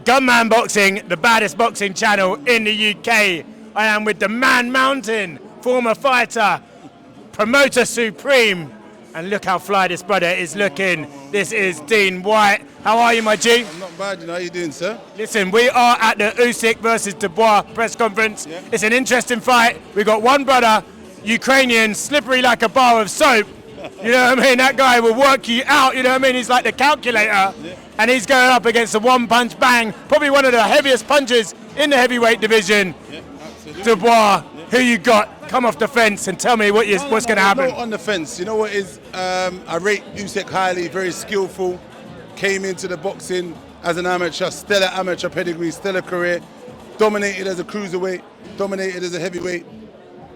Gunman Boxing, the baddest boxing channel in the UK. I am with the Man Mountain, former fighter, promoter supreme, and look how fly this brother is looking. This is Dean Whyte. How are you, my G? I'm not bad, you know. How you doing, sir? Listen, we are at the Usyk versus Dubois press conference. Yeah. It's an interesting fight. We got one brother, Ukrainian, slippery like a bar of soap. You know what I mean? That guy will work you out, you know what I mean? He's like the calculator. Yeah. And he's going up against a one-punch bang, probably one of the heaviest punches in the heavyweight division. Yeah, absolutely. Dubois, Yeah. who you got? Come off the fence and tell me what's going to happen. No, on the fence. You know what is? I rate Usyk highly, very skillful. Came into the boxing as an amateur, stellar amateur pedigree, stellar career. Dominated as a cruiserweight, dominated as a heavyweight.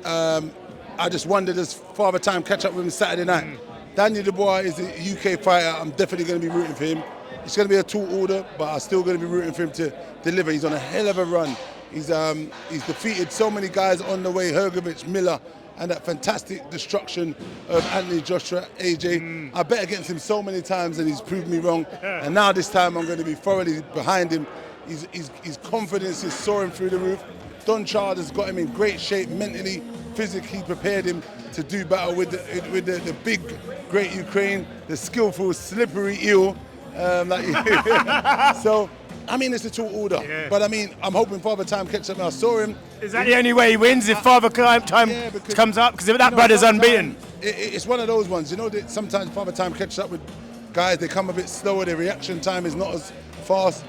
I just wondered, does Father Time catch up with him Saturday night? Daniel Dubois is a UK fighter. I'm definitely going to be rooting for him. It's going to be a tall order, but I'm still going to be rooting for him to deliver. He's on a hell of a run. He's defeated so many guys on the way, Hergovich, Miller, and that fantastic destruction of Anthony Joshua, AJ. I bet against him so many times and he's proved me wrong. And now this time I'm going to be thoroughly behind him. His confidence is soaring through the roof. Don Chard has got him in great shape mentally, physically prepared him to do battle with the big, great Ukraine, the skillful, slippery eel. So, I mean, it's a tall order. Yeah. But I mean, I'm hoping Father Time catches up. I saw him. Is that the only way he wins, if Father Time comes up? Because that brother's unbeaten. It's one of those ones, you know, that sometimes Father Time catches up with guys, they come a bit slower, their reaction time is not as fast.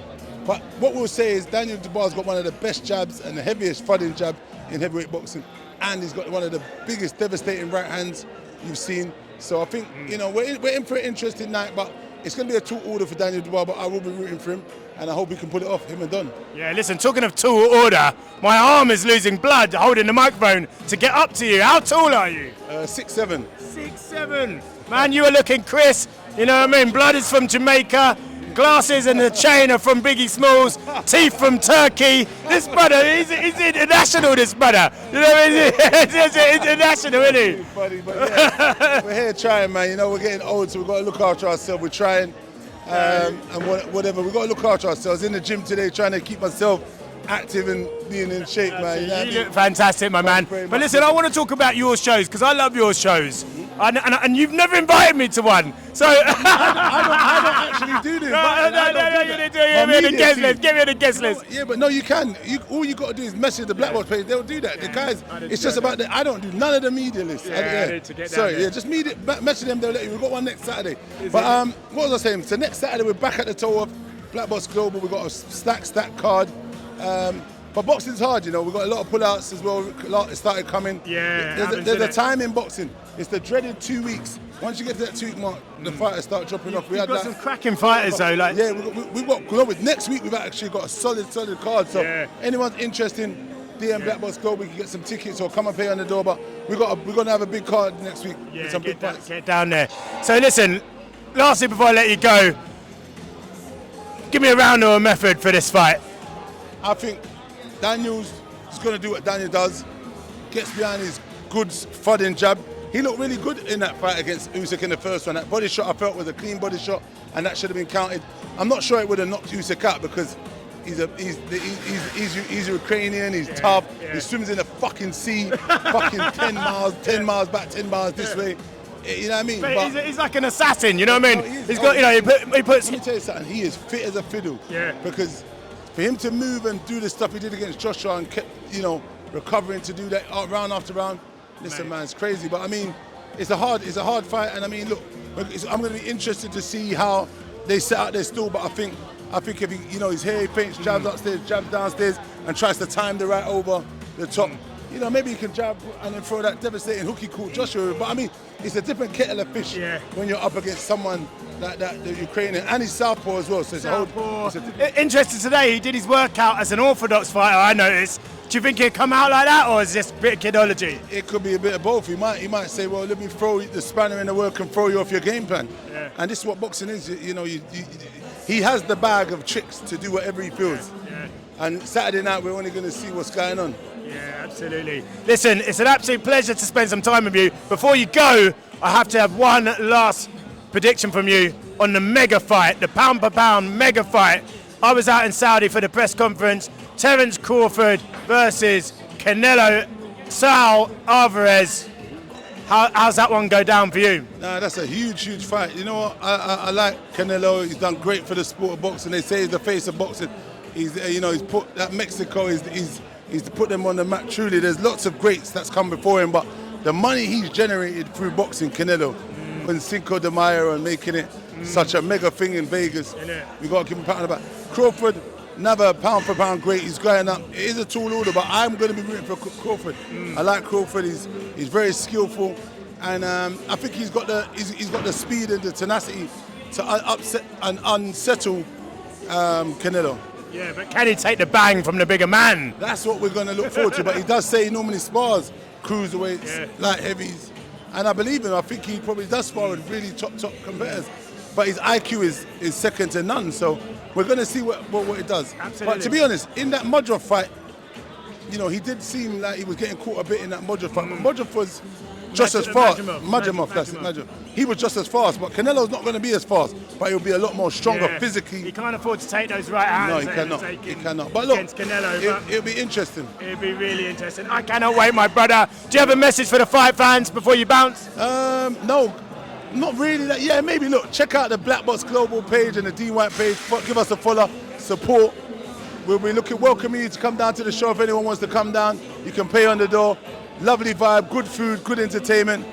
But what we'll say is Daniel Dubois has got one of the best jabs and the heaviest thudding jab in heavyweight boxing. And he's got one of the biggest devastating right hands you've seen. So I think, you know, we're in for an interesting night, but it's going to be a tall order for Daniel Dubois, but I will be rooting for him, and I hope he can put it off, him and Don. Yeah, listen, talking of tall order, my arm is losing blood holding the microphone to get up to you. How tall are you? 6'7". 6'7". Man, you are looking crisp. You know what I mean? Blood is from Jamaica. Glasses and the chain are from Biggie Smalls, teeth from Turkey. This brother, he's international, this brother. You know what I mean? He's international, isn't he? Funny, but yeah, we're here trying, man. You know, we're getting old, so we've got to look after ourselves. We're trying, and whatever. We've got to look after ourselves. In the gym today, trying to keep myself active and being in shape, man. You know you look fantastic, my man. But listen, I want to talk about your shows, because I love your shows. And you've never invited me to one, so I don't actually do this. Give me the guest list. Give me the guest list. Yeah, but no, you can. All you got to do is message the Blackbox page. They'll do that. The guys, it's just about that. I don't do none of the media lists. I need to get Sorry, down there. just message them. They'll let you. We've got one next Saturday. But what was I saying? So next Saturday we're back at the toe of Blackbox Global. We've got a stack card. But boxing's hard, you know. We've got a lot of pullouts as well. A lot started coming. Yeah, there's a time in boxing. It's the dreaded 2 weeks. Once you get to that 2 week mark, the fighters start dropping off. We've got some cracking fighters though. Like we've got next week. We've actually got a solid card. So anyone's interested in DM Blackbox Global, we can get some tickets or come and pay on the door. But we're going to have a big card next week with some big fights. Get down there. So listen, lastly before I let you go, give me a round or a method for this fight. I think Daniel's going to do what Daniel does, gets behind his good thudding jab. He looked really good in that fight against Usyk in the first one. That body shot I felt was a clean body shot, and that should have been counted. I'm not sure it would have knocked Usyk out because he's Ukrainian, he's tough, he swims in the fucking sea, fucking 10 miles back, 10 miles this way. You know what I mean? But he's like an assassin, you know what I mean? He's got, you know, he puts... Let me tell you something, he is fit as a fiddle. Yeah. Because for him to move and do the stuff he did against Joshua and kept, you know, recovering to do that round after round, listen, man, it's crazy. But I mean, it's a hard fight, and I mean, look, I'm going to be interested to see how they set out their stall. But I think if he, you know, he's here, he paints jabs upstairs, jabs downstairs, and tries to time the right over the top. You know, maybe he can jab and then throw that devastating hook he caught Joshua. But I mean, it's a different kettle of fish when you're up against someone like that, the Ukrainian, and he's southpaw as well. So it's Interesting today, he did his workout as an orthodox fighter, I noticed. Do you think he'll come out like that, or is this a bit of kidology? It could be a bit of both. He might say, well, let me throw the spanner in the work and throw you off your game plan. Yeah. And this is what boxing is. You know, he has the bag of tricks to do whatever he feels. Yeah. And Saturday night, we're only going to see what's going on. Yeah, absolutely. Listen, it's an absolute pleasure to spend some time with you. Before you go, I have to have one last prediction from you on the mega fight, the pound-per-pound mega fight I was out in Saudi for the press conference. Terence Crawford versus Canelo Saul Alvarez. How's that one go down for you? Nah, that's a huge, huge fight. You know what? I like Canelo. He's done great for the sport of boxing. They say he's the face of boxing. He's put that Mexico. He's put them on the map. Truly, there's lots of greats that's come before him, but the money he's generated through boxing, Canelo, and Cinco de Mayo and making it such a mega thing in Vegas, we got to give him a pat on the back. Crawford, another pound for pound great. He's going up. It is a tall order, but I'm going to be rooting for Crawford. I like Crawford. He's very skillful, and I think he's got the speed and the tenacity to upset and unsettle Canelo. Yeah, but can he take the bang from the bigger man? That's what we're going to look forward to. But he does say he normally spars cruiserweights, light heavies, and I believe him. I think he probably does spar with really top competitors. But his IQ is second to none. So we're going to see what it does. Absolutely. But to be honest, in that Modrov fight, he did seem like he was getting caught a bit in that Modrov fight. But Modrov was just as fast. Majimov, that's it, Majimov. He was just as fast, but Canelo's not going to be as fast, but he'll be a lot more stronger physically. He can't afford to take those right hands. No, he cannot. He cannot. But look, Canelo, it'll be interesting. It'll be really interesting. I cannot wait, my brother. Do you have a message for the fight fans before you bounce? No, not really. Yeah, maybe. Look, check out the Blackbox Global page and the Dean Whyte page. Give us a follow, support. We'll be welcoming you to come down to the show. If anyone wants to come down, you can pay on the door. Lovely vibe, good food, good entertainment,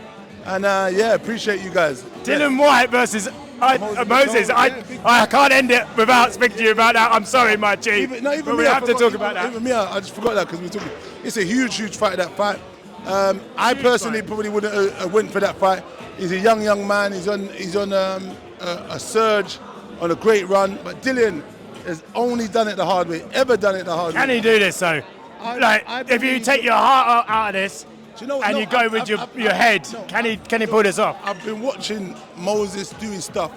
and appreciate you guys. Dillan Whyte versus Moses. I can't end it without speaking to you about that. I'm sorry, my G. Even we have to talk about that. Even me, I just forgot that because we're talking. It's a huge, huge fight. That fight. I personally probably wouldn't have went for that fight. He's a young man. He's on a surge, on a great run. But Dillan has only done it the hard way. Ever done it the hard way? Can he do this though? If you take your heart out of this and you go with your head, can he pull this off? I've been watching Moses doing stuff.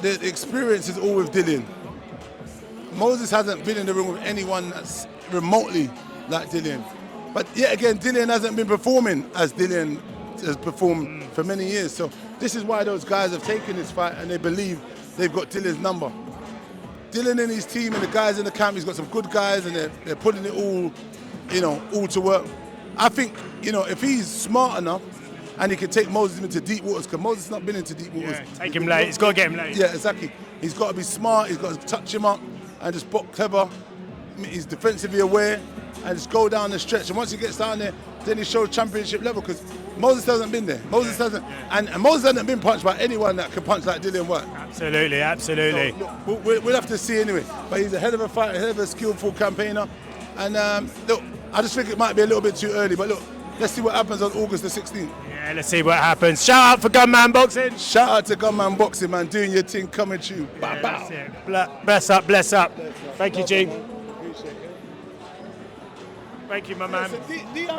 The experience is all with Dillan. Moses hasn't been in the room with anyone that's remotely like Dillan. But yet again, Dillan hasn't been performing as Dillan has performed for many years. So this is why those guys have taken this fight and they believe they've got Dillan's number. Dillan and his team and the guys in the camp, he's got some good guys and they're putting it all to work. I think, if he's smart enough and he can take Moses into deep waters, because Moses has not been into deep waters. Yeah, take him late, he's got to get him late. Yeah, exactly. He's got to be smart, he's got to touch him up and just box clever. He's defensively aware and just go down the stretch. And once he gets down there, then he shows championship level, because Moses hasn't been there. Moses hasn't, and Moses hasn't been punched by anyone that can punch like Dillan Whyte. Absolutely. So, look, we'll have to see anyway. But he's a head of a fighter, a head of a skillful campaigner. And look, I just think it might be a little bit too early. But look, let's see what happens on August the 16th. Yeah, let's see what happens. Shout out for Gunman Boxing. Shout out to Gunman Boxing, man, doing your thing, coming to you. Yeah, bow, bow. Bless up. Thank you, G. Appreciate it. Thank you, my man.